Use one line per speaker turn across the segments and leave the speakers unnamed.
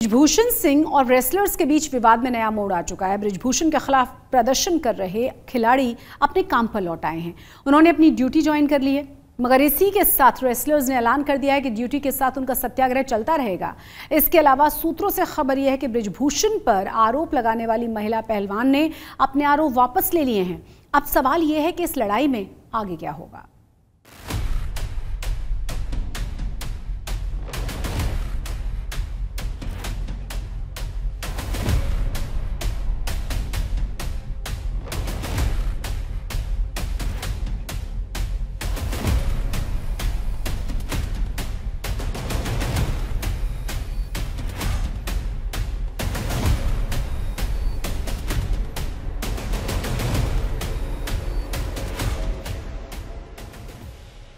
बृजभूषण सिंह और रेसलर्स के बीच विवाद में नया मोड़ आ चुका है। बृजभूषण के खिलाफ प्रदर्शन कर रहे खिलाड़ी अपने काम पर लौट आए हैं। उन्होंने अपनी ड्यूटी ज्वाइन कर ली है, मगर इसी के साथ रेसलर्स ने ऐलान कर दिया है कि ड्यूटी के साथ उनका सत्याग्रह चलता रहेगा। इसके अलावा सूत्रों से खबर यह है कि बृजभूषण पर आरोप लगाने वाली महिला पहलवान ने अपने आरोप वापस ले लिए हैं। अब सवाल यह है कि इस लड़ाई में आगे क्या होगा।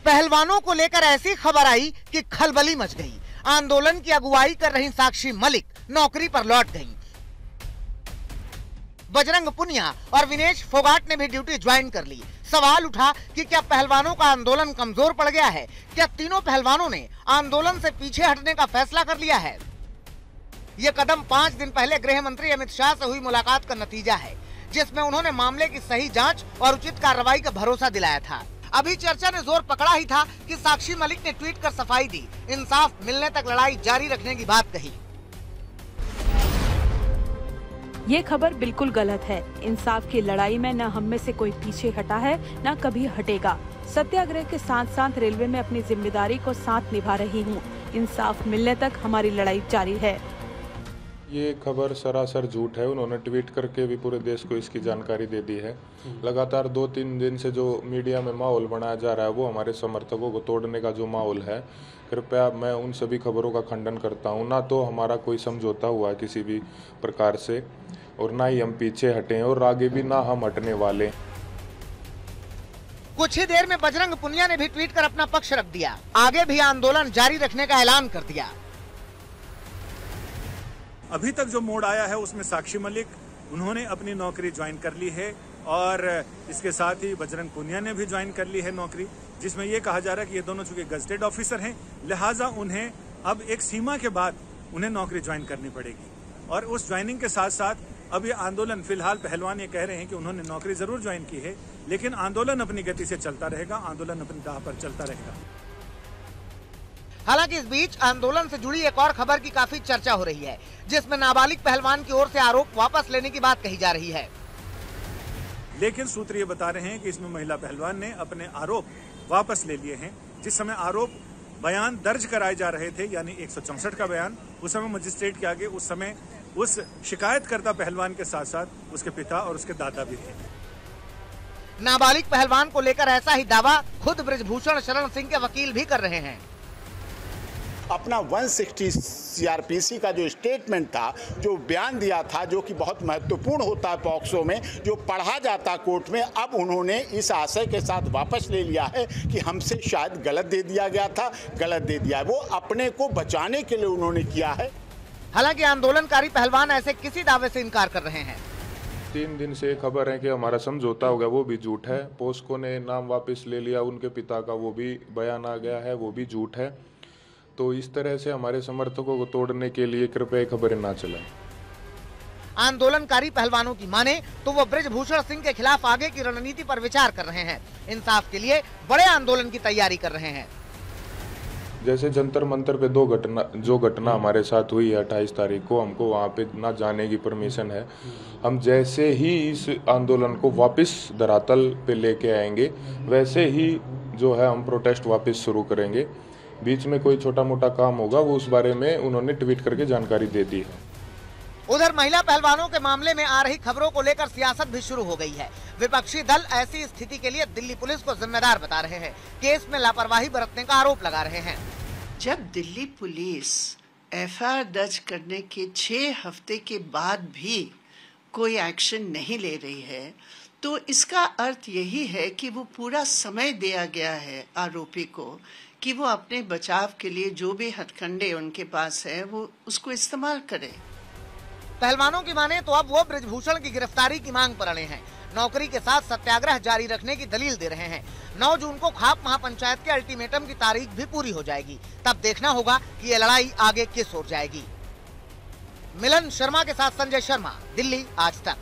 पहलवानों को लेकर ऐसी खबर आई कि खलबली मच गई। आंदोलन की अगुवाई कर रही साक्षी मलिक नौकरी पर लौट गईं। बजरंग पुनिया और विनेश फोगाट ने भी ड्यूटी ज्वाइन कर ली। सवाल उठा कि क्या पहलवानों का आंदोलन कमजोर पड़ गया है? क्या तीनों पहलवानों ने आंदोलन से पीछे हटने का फैसला कर लिया है? ये कदम 5 दिन पहले गृह मंत्री अमित शाह से हुई मुलाकात का नतीजा है, जिसमें उन्होंने मामले की सही जांच और उचित कार्रवाई का भरोसा दिलाया था। अभी चर्चा ने जोर पकड़ा ही था कि साक्षी मलिक ने ट्वीट कर सफाई दी, इंसाफ मिलने तक लड़ाई जारी रखने की बात कही।
ये खबर बिल्कुल गलत है। इंसाफ की लड़ाई में न हम में से कोई पीछे हटा है, न कभी हटेगा। सत्याग्रह के साथ साथ रेलवे में अपनी जिम्मेदारी को साथ निभा रही हूँ। इंसाफ मिलने तक हमारी लड़ाई जारी है।
ये खबर सरासर झूठ है। उन्होंने ट्वीट करके भी पूरे देश को इसकी जानकारी दे दी है। लगातार 2-3 दिन से जो मीडिया में माहौल बनाया जा रहा है, वो हमारे समर्थकों को तोड़ने का जो माहौल है, कृपया मैं उन सभी खबरों का खंडन करता हूं। ना तो हमारा कोई समझौता हुआ है किसी भी प्रकार से, और ना ही हम पीछे हटे हैं, और आगे भी ना हम हटने वाले।
कुछ ही देर में बजरंग पुनिया ने भी ट्वीट कर अपना पक्ष रख दिया। आगे भी आंदोलन जारी रखने का ऐलान कर दिया।
अभी तक जो मोड़ आया है उसमें साक्षी मलिक उन्होंने अपनी नौकरी ज्वाइन कर ली है, और इसके साथ ही बजरंग पुनिया ने भी ज्वाइन कर ली है नौकरी, जिसमें यह कहा जा रहा है कि ये दोनों चूंकि गजेटेड ऑफिसर हैं, लिहाजा उन्हें अब एक सीमा के बाद उन्हें नौकरी ज्वाइन करनी पड़ेगी। और उस ज्वाइनिंग के साथ साथ अब ये आंदोलन, फिलहाल पहलवान ये कह रहे हैं कि उन्होंने नौकरी जरूर ज्वाइन की है, लेकिन आंदोलन अपनी गति से चलता रहेगा, आंदोलन अपनी राह पर चलता रहेगा।
हालांकि इस बीच आंदोलन से जुड़ी एक और खबर की काफी चर्चा हो रही है, जिसमें नाबालिग पहलवान की ओर से आरोप वापस लेने की बात कही जा रही है।
लेकिन सूत्र ये बता रहे हैं कि इसमें महिला पहलवान ने अपने आरोप वापस ले लिए हैं। जिस समय आरोप बयान दर्ज कराए जा रहे थे, यानी 164 का बयान, उस समय मजिस्ट्रेट के आगे उस समय उस शिकायतकर्ता पहलवान के साथ साथ उसके पिता और उसके दादा भी थे।
नाबालिग पहलवान को लेकर ऐसा ही दावा खुद बृजभूषण शरण सिंह के वकील भी कर रहे हैं।
अपना 160 CRPC का जो स्टेटमेंट था, जो बयान दिया था, जो कि बहुत महत्वपूर्ण होता है पॉक्सो में, जो पढ़ा जाता कोर्ट में, अब उन्होंने इस आशय के साथ वापस ले लिया है कि हमसे शायद गलत दे दिया गया था, गलत दे दिया है। वो अपने को बचाने के लिए उन्होंने किया है।
हालांकि आंदोलनकारी पहलवान ऐसे किसी दावे से इनकार कर रहे हैं।
3 दिन से खबर है कि हमारा समझौता हो गया, वो भी झूठ है। पोस्को ने नाम वापस ले लिया उनके पिता का, वो भी बयान आ गया है, वो भी झूठ है। तो इस तरह से हमारे समर्थकों को तोड़ने के लिए कृपया खबरें ना चलाएं।
आंदोलनकारी पहलवानों की माने तो वो बृजभूषण सिंह के खिलाफ आगे की रणनीति पर विचार कर रहे हैं। इंसाफ के लिए बड़े आंदोलन की तैयारी कर रहे हैं।
जैसे जंतर मंतर पे जो घटना हमारे साथ हुई है 28 तारीख को, हमको वहाँ पे ना जाने की परमिशन है। हम जैसे ही इस आंदोलन को वापस धरातल पे लेके आएंगे, वैसे ही जो है हम प्रोटेस्ट वापस शुरू करेंगे। बीच में कोई छोटा मोटा काम होगा, वो उस बारे में उन्होंने ट्वीट करके जानकारी दे दी है।
उधर महिला पहलवानों के मामले में आ रही खबरों को लेकर सियासत भी शुरू हो गई है। विपक्षी दल ऐसी स्थिति के लिए दिल्ली पुलिस को जिम्मेदार बता रहे हैं, केस में लापरवाही बरतने का आरोप लगा रहे हैं।
जब दिल्ली पुलिस FIR दर्ज करने के 6 हफ्ते के बाद भी कोई एक्शन नहीं ले रही है, तो इसका अर्थ यही है कि वो पूरा समय दिया गया है आरोपी को कि वो अपने बचाव के लिए जो भी हथकंडे उनके पास है वो उसको इस्तेमाल करे।
पहलवानों की माने तो अब वो बृजभूषण की गिरफ्तारी की मांग पर अड़े हैं। नौकरी के साथ सत्याग्रह जारी रखने की दलील दे रहे हैं। 9 जून को खाप महापंचायत के अल्टीमेटम की तारीख भी पूरी हो जाएगी। तब देखना होगा कि ये लड़ाई आगे किस ओर जाएगी। मिलन शर्मा के साथ संजय शर्मा, दिल्ली आज तक।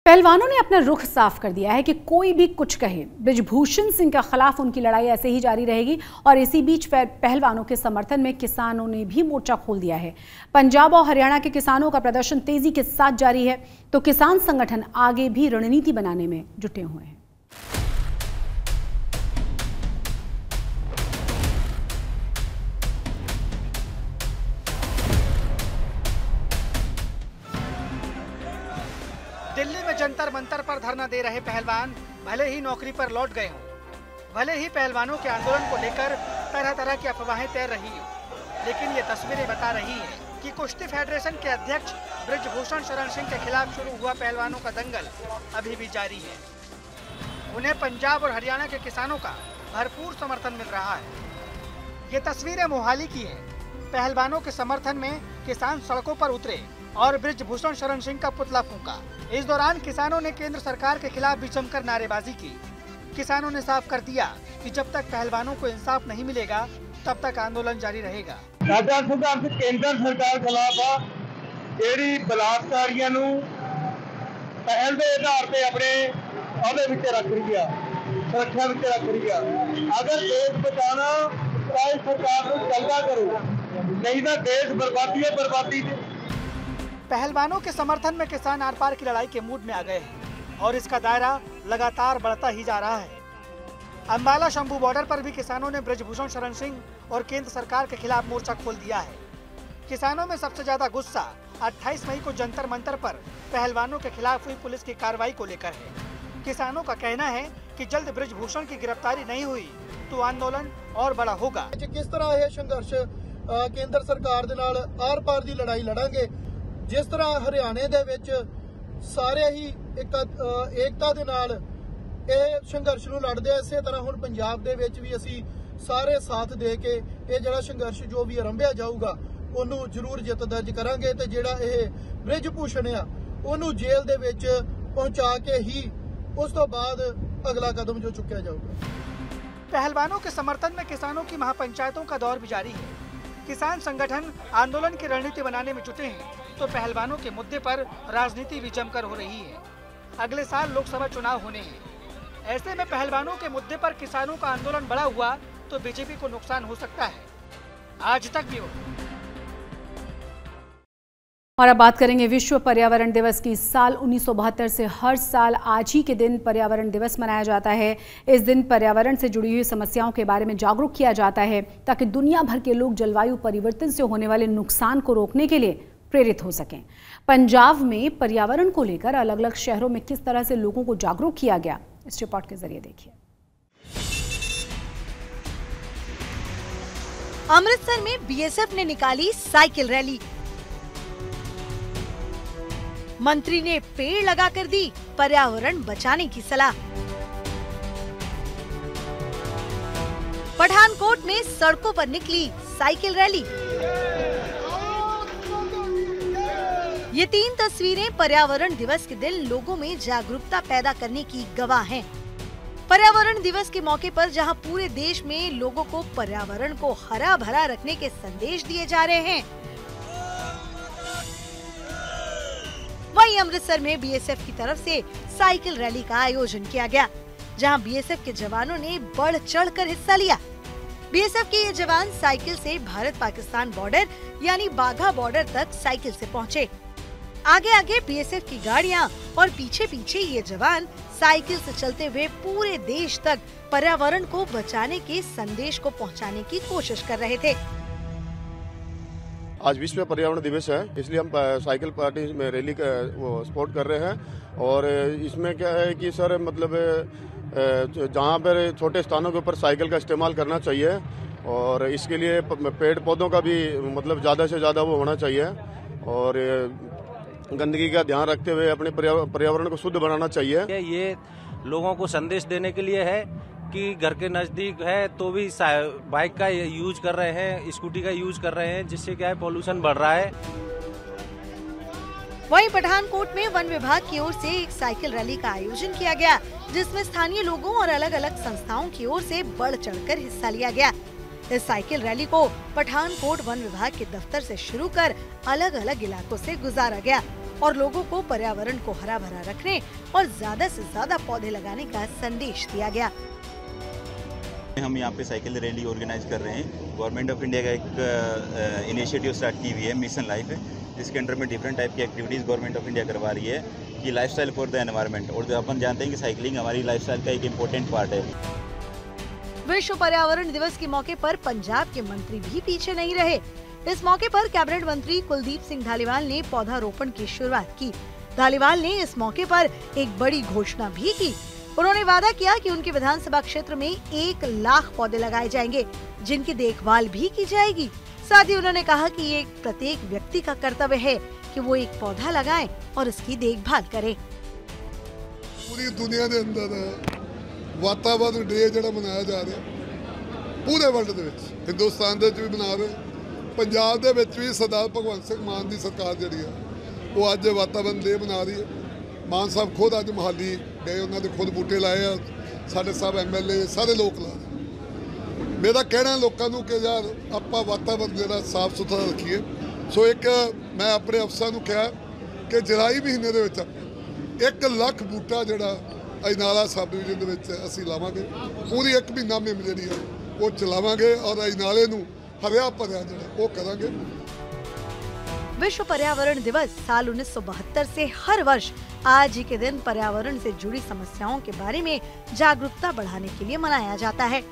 पहलवानों ने अपना रुख साफ कर दिया है कि कोई भी कुछ कहे, बृजभूषण सिंह के खिलाफ उनकी लड़ाई ऐसे ही जारी रहेगी। और इसी बीच पहलवानों के समर्थन में किसानों ने भी मोर्चा खोल दिया है। पंजाब और हरियाणा के किसानों का प्रदर्शन तेजी के साथ जारी है, तो किसान संगठन आगे भी रणनीति बनाने में जुटे हुए हैं।
दिल्ली में जंतर मंतर पर धरना दे रहे पहलवान भले ही नौकरी पर लौट गए हों, भले ही पहलवानों के आंदोलन को लेकर तरह तरह की अफवाहें तैर रही हों, लेकिन ये तस्वीरें बता रही हैं कि कुश्ती फेडरेशन के अध्यक्ष बृजभूषण शरण सिंह के खिलाफ शुरू हुआ पहलवानों का दंगल अभी भी जारी है। उन्हें पंजाब और हरियाणा के किसानों का भरपूर समर्थन मिल रहा है। ये तस्वीरें मोहाली की है। पहलवानों के समर्थन में किसान सड़कों पर उतरे और बृजभूषण शरण सिंह का पुतला फूंका। इस दौरान किसानों ने केंद्र सरकार के खिलाफ भी जमकर नारेबाजी की। किसानों ने साफ कर दिया कि जब तक पहलवानों को इंसाफ नहीं मिलेगा तब तक आंदोलन जारी रहेगा।
केंद्र सरकार खिलाफ ਜਿਹੜੀ ਬਲਾਤਕਾਰੀਆਂ ਨੂੰ ਪਹਿਲ ਦੇ ਆਧਾਰ ਤੇ ਆਪਣੇ ਅਹੁਦੇ ਵਿੱਚ ਰੱਖ ਰਹੀ ਆ, ਸੁਰੱਖਿਆ ਵਿੱਚ ਰੱਖ ਰਹੀ ਆ। ਅਗਰ ਦੇਸ਼ ਬਚਾਣਾ ਤਾਂ ਸਰਕਾਰ ਨੂੰ ਚੰਗਾ करो, नहीं तो देश बर्बादी है बर्बादी।
पहलवानों के समर्थन में किसान आर पार की लड़ाई के मूड में आ गए हैं और इसका दायरा लगातार बढ़ता ही जा रहा है। अंबाला शंभू बॉर्डर पर भी किसानों ने बृजभूषण शरण सिंह और केंद्र सरकार के खिलाफ मोर्चा खोल दिया है। किसानों में सबसे ज्यादा गुस्सा 28 मई को जंतर मंतर पर पहलवानों के खिलाफ हुई पुलिस की कार्रवाई को लेकर है। किसानों का कहना है कि जल्द बृजभूषण की गिरफ्तारी नहीं हुई तो आंदोलन और बड़ा होगा।
किस तरह यह संघर्ष केंद्र सरकार दे नाल आर पार की लड़ाई लड़ांगे, जिस तरह हरियाणे दे विच सारे ही एकता दे नाल ਇਹ ਸੰਘਰਸ਼ ਨੂੰ ਲੜਦੇ, ਇਸੇ ਤਰ੍ਹਾਂ ਹੁਣ ਪੰਜਾਬ ਦੇ ਵਿੱਚ ਵੀ ਅਸੀਂ ਸਾਰੇ ਸਾਥ ਦੇ ਕੇ ਇਹ ਜਿਹੜਾ ਸੰਘਰਸ਼ ਜੋ ਵੀ ਆਰੰਭਿਆ ਜਾਊਗਾ ਉਹਨੂੰ ਜ਼ਰੂਰ ਜਿੱਤ ਦਰਜ ਕਰਾਂਗੇ ਤੇ ਜਿਹੜਾ ਇਹ ਬ੍ਰਿਜਭੂਸ਼ਣ ਆ ਉਹਨੂੰ ਜੇਲ੍ਹ ਦੇ ਵਿੱਚ ਪਹੁੰਚਾ ਕੇ ਹੀ ਉਸ ਤੋਂ ਬਾਅਦ अगला कदम जो चुका जाऊगा।
पहलवानों के समर्थन में किसानों की महापंचायतों का दौर भी जारी है। किसान संगठन आंदोलन की रणनीति बनाने में जुटे हैं तो पहलवानों के मुद्दे पर राजनीति भी जमकर हो रही है। अगले साल लोकसभा चुनाव होने हैं, ऐसे में पहलवानों के मुद्दे पर किसानों का आंदोलन बड़ा हुआ तो बीजेपी को नुकसान हो सकता है। आज तक भी
और अब बात करेंगे विश्व पर्यावरण दिवस की। साल 1972 से हर साल आज ही के दिन पर्यावरण दिवस मनाया जाता है। इस दिन पर्यावरण से जुड़ी हुई समस्याओं के बारे में जागरूक किया जाता है ताकि दुनिया भर के लोग जलवायु परिवर्तन से होने वाले नुकसान को रोकने के लिए प्रेरित हो सकें। पंजाब में पर्यावरण को लेकर अलग अलग शहरों में किस तरह से लोगों को जागरूक किया गया, इस रिपोर्ट के जरिए देखिए।
अमृतसर में बीएसएफ ने निकाली साइकिल रैली। मंत्री ने पेड़ लगाकर दी पर्यावरण बचाने की सलाह। पठानकोट में सड़कों पर निकली साइकिल रैली। ये 3 तस्वीरें पर्यावरण दिवस के दिन लोगों में जागरूकता पैदा करने की गवाह हैं। पर्यावरण दिवस के मौके पर जहां पूरे देश में लोगों को पर्यावरण को हरा भरा रखने के संदेश दिए जा रहे हैं, वहीं अमृतसर में बीएसएफ की तरफ से साइकिल रैली का आयोजन किया गया, जहां बीएसएफ के जवानों ने बढ़ चढ़कर हिस्सा लिया। बीएसएफ के ये जवान साइकिल से भारत पाकिस्तान बॉर्डर यानी बाघा बॉर्डर तक साइकिल से पहुंचे। आगे आगे बीएसएफ की गाड़ियां और पीछे पीछे ये जवान साइकिल से चलते हुए पूरे देश तक पर्यावरण को बचाने के संदेश को पहुंचाने की कोशिश कर रहे थे।
आज विश्व पर्यावरण दिवस है, इसलिए हम साइकिल पार्टी में रैली का सपोर्ट कर रहे हैं। और इसमें क्या है कि सर मतलब जहाँ पर छोटे स्थानों के ऊपर साइकिल का इस्तेमाल करना चाहिए और इसके लिए पेड़ पौधों का भी मतलब ज़्यादा से ज़्यादा वो होना चाहिए और गंदगी का ध्यान रखते हुए अपने पर्यावरण को शुद्ध बनाना चाहिए।
ये लोगों को संदेश देने के लिए है कि घर के नजदीक है तो भी बाइक का यूज कर रहे हैं, स्कूटी का यूज कर रहे हैं, जिससे क्या है पोल्यूशन बढ़ रहा है।
वहीं पठानकोट में वन विभाग की ओर से एक साइकिल रैली का आयोजन किया गया, जिसमें स्थानीय लोगों और अलग अलग संस्थाओं की ओर से बढ़ चढ़कर हिस्सा लिया गया। इस साइकिल रैली को पठानकोट वन विभाग के दफ्तर से शुरू कर अलग अलग इलाकों से गुजारा गया और लोगों को पर्यावरण को हरा भरा रखने और ज्यादा से ज्यादा पौधे लगाने का संदेश दिया गया।
हम यहाँ पे साइकिल रैली ऑर्गेनाइज कर रहे हैं। गवर्नमेंट ऑफ इंडिया का एक इनिशिएटिव स्टार्ट की हुई है, मिशन लाइफ है, जिसके अंडर में डिफरेंट टाइप की एक्टिविटीज़ गवर्नमेंट ऑफ इंडिया करवा रही है कि लाइफस्टाइल फॉर द एनवायरनमेंट। और अपन जानते हैं कि साइकिलिंग हमारी लाइफस्टाइल का एक इम्पोर्टेंट पार्ट है।
विश्व पर्यावरण दिवस के मौके पर पंजाब के मंत्री भी पीछे नहीं रहे। इस मौके पर कैबिनेट मंत्री कुलदीप सिंह धालीवाल ने पौधारोपण की शुरुआत की। धालीवाल ने इस मौके पर एक बड़ी घोषणा भी की। उन्होंने वादा किया कि उनके विधानसभा क्षेत्र में 1 लाख पौधे लगाए जाएंगे, जिनकी देखभाल भी की जाएगी। साथ ही उन्होंने कहा कि ये प्रत्येक व्यक्ति का कर्तव्य है कि वो एक पौधा लगाए और इसकी देखभाल करे।
पूरी दुनिया के अंदर वातावरण डे जो मनाया जा रहा पूरे वर्ल्ड के हिंदुस्तान भी मना रहे, पंजाब के भी सरदार भगवंत सिंह मान की सरकार जी है वो अज वातावरण डे मना रही है। मान साहब खुद अज मोहाली गए, उन्होंने खुद बूटे लाए आ, साढ़े साहब MLA सारे लोग ला रहे। मेरा कहना लोगों कि यार आप वातावरण जो साफ सुथरा रखिए। सो एक मैं अपने अफसर को कहा कि जुलाई महीने के 1 लाख बूटा जोड़ा अजनाला सब डिवीजन असी लावांगे। पूरी 1 महीना मुहिम जी है वो चलावांगे और अजनाले हरिया भरिया जो वो करांगे।
विश्व पर्यावरण दिवस साल 1972 से हर वर्ष आज ही के दिन पर्यावरण से जुड़ी समस्याओं के बारे में जागरूकता बढ़ाने के लिए मनाया जाता है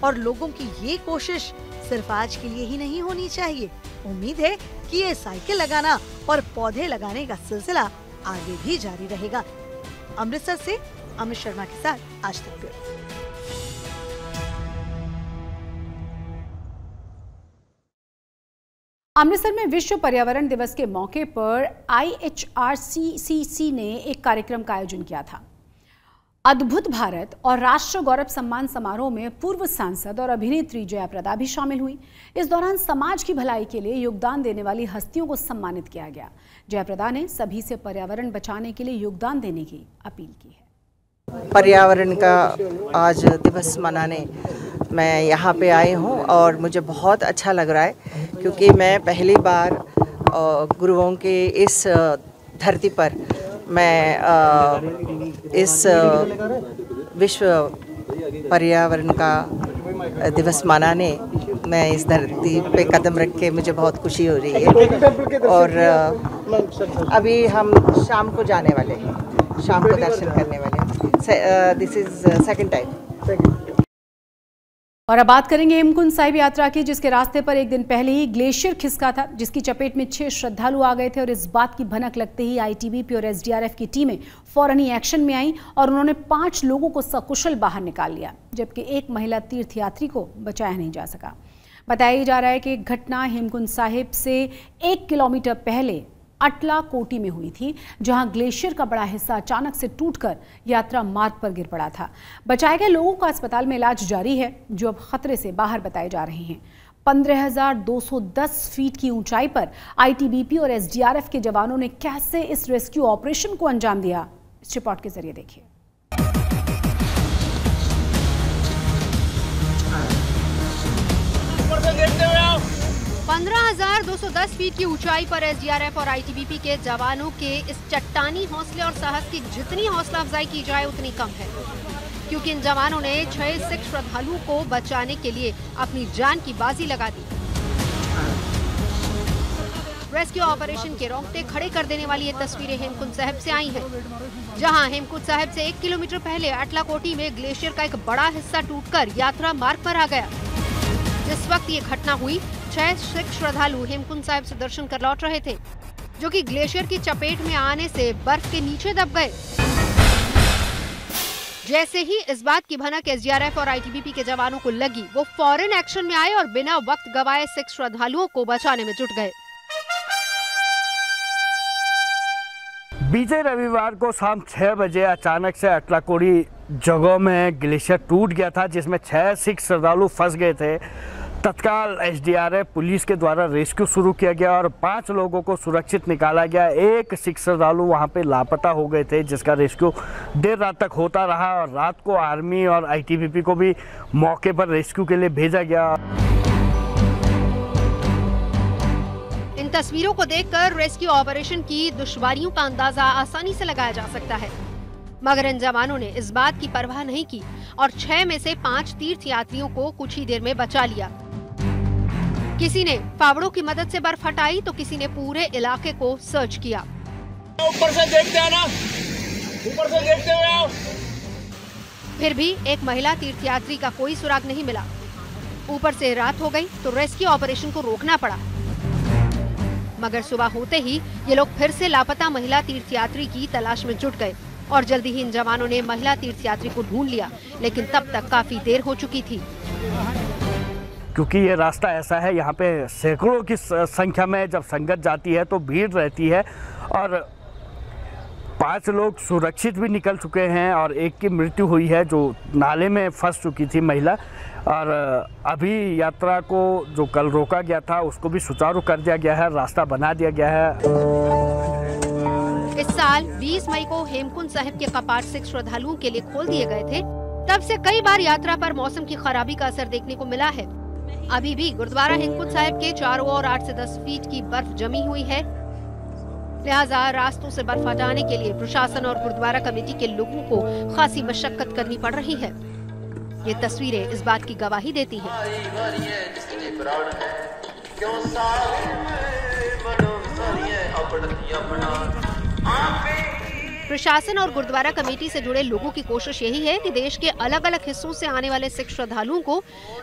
और लोगों की ये कोशिश सिर्फ आज के लिए ही नहीं होनी चाहिए। उम्मीद है कि ये साइकिल लगाना और पौधे लगाने का सिलसिला आगे भी जारी रहेगा। अमृतसर से अमित शर्मा के साथ आज तक ब्यूरो।
अमृतसर में विश्व पर्यावरण दिवस के मौके पर IHRCCC ने एक कार्यक्रम का आयोजन किया था। अद्भुत भारत और राष्ट्र गौरव सम्मान समारोह में पूर्व सांसद और अभिनेत्री जयाप्रदा भी शामिल हुई। इस दौरान समाज की भलाई के लिए योगदान देने वाली हस्तियों को सम्मानित किया गया। जयाप्रदा ने सभी से पर्यावरण बचाने के लिए योगदान देने की अपील की है।
पर्यावरण का आज दिवस मनाने मैं यहाँ पे आई हूँ और मुझे बहुत अच्छा लग रहा है, क्योंकि मैं पहली बार गुरुओं के इस धरती पर मैं इस विश्व पर्यावरण का दिवस मनाने मैं इस धरती पे कदम रख के मुझे बहुत खुशी हो रही है। और अभी हम शाम को जाने वाले हैं, शाम को दर्शन करने वाले हैं। This is second time.
और अब बात करेंगे हेमकुंड साहिब यात्रा की, जिसके रास्ते पर एक दिन पहले ही ग्लेशियर खिसका था, जिसकी चपेट में 6 श्रद्धालु आ गए थे। और इस बात की भनक लगते ही ITBP और SDRF की टीमें फौरन ही एक्शन में आई और उन्होंने 5 लोगों को सकुशल बाहर निकाल लिया, जबकि एक महिला तीर्थयात्री को बचाया नहीं जा सका। बताया जा रहा है कि घटना हेमकुंड साहिब से 1 किलोमीटर पहले अटला कोटी में हुई थी, जहां ग्लेशियर का बड़ा हिस्सा अचानक से टूटकर यात्रा मार्ग पर गिर पड़ा था। बचाए गए लोगों का अस्पताल में इलाज जारी है, जो अब खतरे से बाहर बताए जा रहे हैं। 15,210 फीट की ऊंचाई पर ITBP और SDRF के जवानों ने कैसे इस रेस्क्यू ऑपरेशन को अंजाम दिया, इस रिपोर्ट के जरिए देखिए।
15,210 फीट की ऊंचाई पर SDRF और ITBP के जवानों के इस चट्टानी हौसले और साहस की जितनी हौसला अफजाई की जाए उतनी कम है, क्योंकि इन जवानों ने 6 सिख श्रद्धालुओं को बचाने के लिए अपनी जान की बाजी लगा दी। रेस्क्यू ऑपरेशन के रोंगटे खड़े कर देने वाली ये तस्वीरें हेमकुंड साहिब से आई हैं, जहां हेमकुंड साहिब से 1 किलोमीटर पहले अटला कोटी में ग्लेशियर का एक बड़ा हिस्सा टूटकर यात्रा मार्ग पर आ गया। जिस वक्त ये घटना हुई, 6 सिख श्रद्धालु हेमकुंड साहिब से दर्शन कर लौट रहे थे, जो कि ग्लेशियर की चपेट में आने से बर्फ के नीचे दब गए। जैसे ही इस बात की भनक SDRF और ITBP के जवानों को लगी, वो फौरन एक्शन में आए और बिना वक्त गवाए सिख श्रद्धालुओं को बचाने में जुट गए।
बीते रविवार को शाम 6 बजे अचानक से अटलाकोड़ी जगह में ग्लेशियर टूट गया था, जिसमें 6 सिख श्रद्धालु फंस गए थे। तत्काल SDRF पुलिस के द्वारा रेस्क्यू शुरू किया गया और 5 लोगों को सुरक्षित निकाला गया। 1 सिख श्रद्धालु वहां पे लापता हो गए थे, जिसका रेस्क्यू देर रात तक होता रहा और रात को आर्मी और ITBP को भी मौके पर रेस्क्यू के लिए भेजा गया।
तस्वीरों को देखकर रेस्क्यू ऑपरेशन की दुश्वारियों का अंदाजा आसानी से लगाया जा सकता है, मगर इन जवानों ने इस बात की परवाह नहीं की और 6 में से 5 तीर्थयात्रियों को कुछ ही देर में बचा लिया। किसी ने फावड़ों की मदद से बर्फ हटाई तो किसी ने पूरे इलाके को सर्च किया।
ऊपर से देखते हैं ना, ऊपर से देखते हुए आओ।
फिर भी एक महिला तीर्थयात्री का कोई सुराग नहीं मिला। ऊपर से रात हो गई तो रेस्क्यू ऑपरेशन को रोकना पड़ा, मगर सुबह होते ही ये लोग फिर से लापता महिला तीर्थयात्री की तलाश में जुट गए और जल्दी ही इन जवानों ने महिला तीर्थयात्री को ढूंढ लिया, लेकिन तब तक काफी देर हो चुकी थी।
क्योंकि ये रास्ता ऐसा है, यहाँ पे सैकड़ों की संख्या में जब संगत जाती है तो भीड़ रहती है और 5 लोग सुरक्षित भी निकल चुके हैं और एक की मृत्यु हुई है जो नाले में फंस चुकी थी महिला। और अभी यात्रा को जो कल रोका गया था उसको भी सुचारू कर दिया गया है, रास्ता बना दिया गया है।
इस साल 20 मई को हेमकुंड साहिब के कपाट सिख श्रद्धालुओं के लिए खोल दिए गए थे। तब से कई बार यात्रा पर मौसम की खराबी का असर देखने को मिला है। अभी भी गुरुद्वारा हेमकुंड साहिब के चारों ओर 8 से 10 फीट की बर्फ जमी हुई है, लिहाजा रास्तों से बर्फ हटाने के लिए प्रशासन और गुरुद्वारा कमेटी के लोगों को खासी मशक्कत करनी पड़ रही है। ये तस्वीरें इस बात की गवाही देती हैं। प्रशासन और गुरुद्वारा कमेटी से जुड़े लोगों की कोशिश यही है कि देश के अलग अलग हिस्सों से आने वाले सिख श्रद्धालुओं को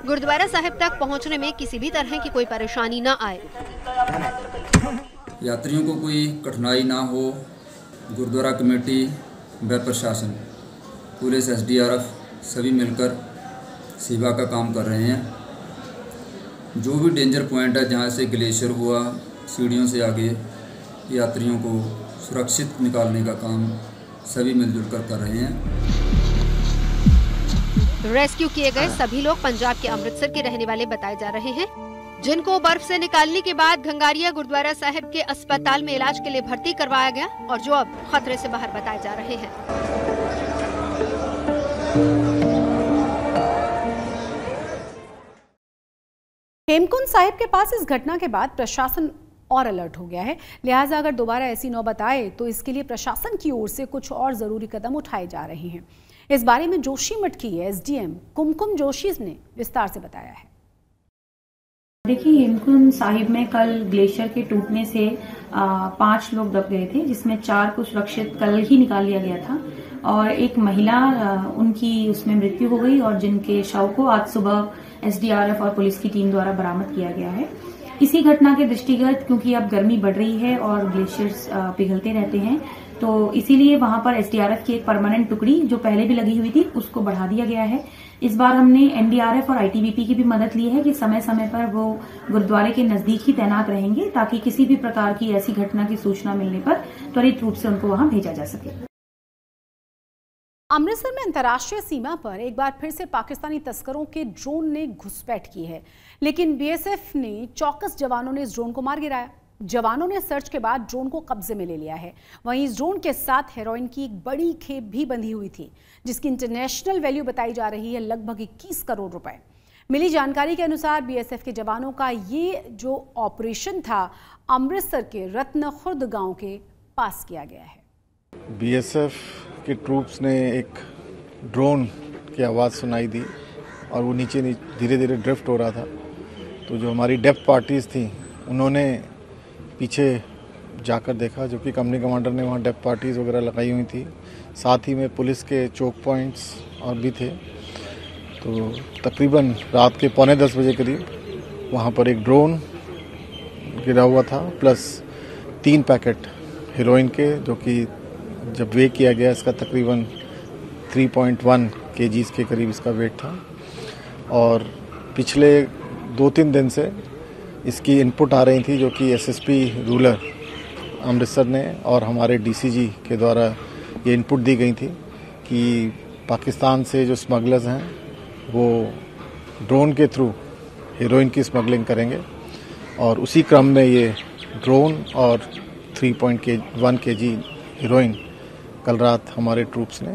गुरुद्वारा साहिब तक पहुंचने में किसी भी तरह की कोई परेशानी न आए।
यात्रियों को कोई कठिनाई ना हो, गुरुद्वारा कमेटी व प्रशासन, पुलिस, SDRF सभी मिलकर सेवा का काम कर रहे हैं। जो भी डेंजर पॉइंट है, जहाँ से ग्लेशियर हुआ, सीढ़ियों से आगे यात्रियों को सुरक्षित निकालने का काम सभी मिलजुल कर रहे हैं।
रेस्क्यू किए गए सभी लोग पंजाब के अमृतसर के रहने वाले बताए जा रहे हैं, जिनको बर्फ से निकालने के बाद घंगारिया गुरुद्वारा साहिब के अस्पताल में इलाज के लिए भर्ती करवाया गया और जो अब खतरे से बाहर बताए जा रहे हैं।
हेमकुंड साहिब के पास इस घटना के बाद प्रशासन और अलर्ट हो गया है, लिहाजा अगर दोबारा ऐसी नौबत आए तो इसके लिए प्रशासन की ओर से कुछ और जरूरी कदम उठाए जा रहे हैं। इस बारे में जोशीमठ की SDM कुमकुम जोशी ने विस्तार से बताया है।
देखिए, हेमकुंड साहिब में कल ग्लेशियर के टूटने से 5 लोग दब गए थे, जिसमें 4 को सुरक्षित कल ही निकाल लिया गया था और एक महिला उनकी उसमें मृत्यु हो गई और जिनके शव को आज सुबह SDRF और पुलिस की टीम द्वारा बरामद किया गया है। इसी घटना के दृष्टिगत, क्योंकि अब गर्मी बढ़ रही है और ग्लेशियर्स पिघलते रहते हैं, तो इसीलिए वहां पर SDRF की एक परमानेंट टुकड़ी जो पहले भी लगी हुई थी उसको बढ़ा दिया गया है। इस बार हमने NDRF और ITBP की भी मदद ली है कि समय समय पर वो गुरुद्वारे के नजदीक ही तैनात रहेंगे ताकि किसी भी प्रकार की ऐसी घटना की सूचना मिलने पर त्वरित रूप से उनको वहां भेजा जा सके।
अमृतसर में अंतर्राष्ट्रीय सीमा पर एक बार फिर से पाकिस्तानी तस्करों के ड्रोन ने घुसपैठ की है, लेकिन BSF ने चौकस जवानों ने इस ड्रोन को मार गिराया। जवानों ने सर्च के बाद ड्रोन को कब्जे में ले लिया है। वहीं इस ड्रोन के साथ हेरोइन की एक बड़ी खेप भी बंधी हुई थी, जिसकी इंटरनेशनल वैल्यू बताई जा रही है लगभग 21 करोड़ रुपए। मिली जानकारी के अनुसार BSF के जवानों का ये जो ऑपरेशन था अमृतसर के रत्न खुर्द गांव के पास किया गया है।
BSF के ट्रूप्स ने एक ड्रोन की आवाज़ सुनाई दी और वो नीचे धीरे धीरे ड्रिफ्ट हो रहा था, तो जो हमारी डेप्थ पार्टीज़ थी उन्होंने पीछे जाकर देखा, जो कि कंपनी कमांडर ने वहाँ डेप्थ पार्टीज़ वगैरह लगाई हुई थी, साथ ही में पुलिस के चौक पॉइंट्स और भी थे। तो तकरीबन रात के 9:45 बजे करीब वहाँ पर एक ड्रोन गिरा हुआ था, प्लस 3 पैकेट हेरोइन के, जो कि जब वे किया गया इसका तकरीबन 3.1 kgs के करीब इसका वेट था। और पिछले 2-3 दिन से इसकी इनपुट आ रही थी, जो कि SSP रूरल अमृतसर ने और हमारे DCG के द्वारा ये इनपुट दी गई थी कि पाकिस्तान से जो स्मगलर्स हैं वो ड्रोन के थ्रू हेरोइन की स्मगलिंग करेंगे, और उसी क्रम में ये ड्रोन और 3.1 kg हेरोइन कल रात हमारे ट्रूप्स ने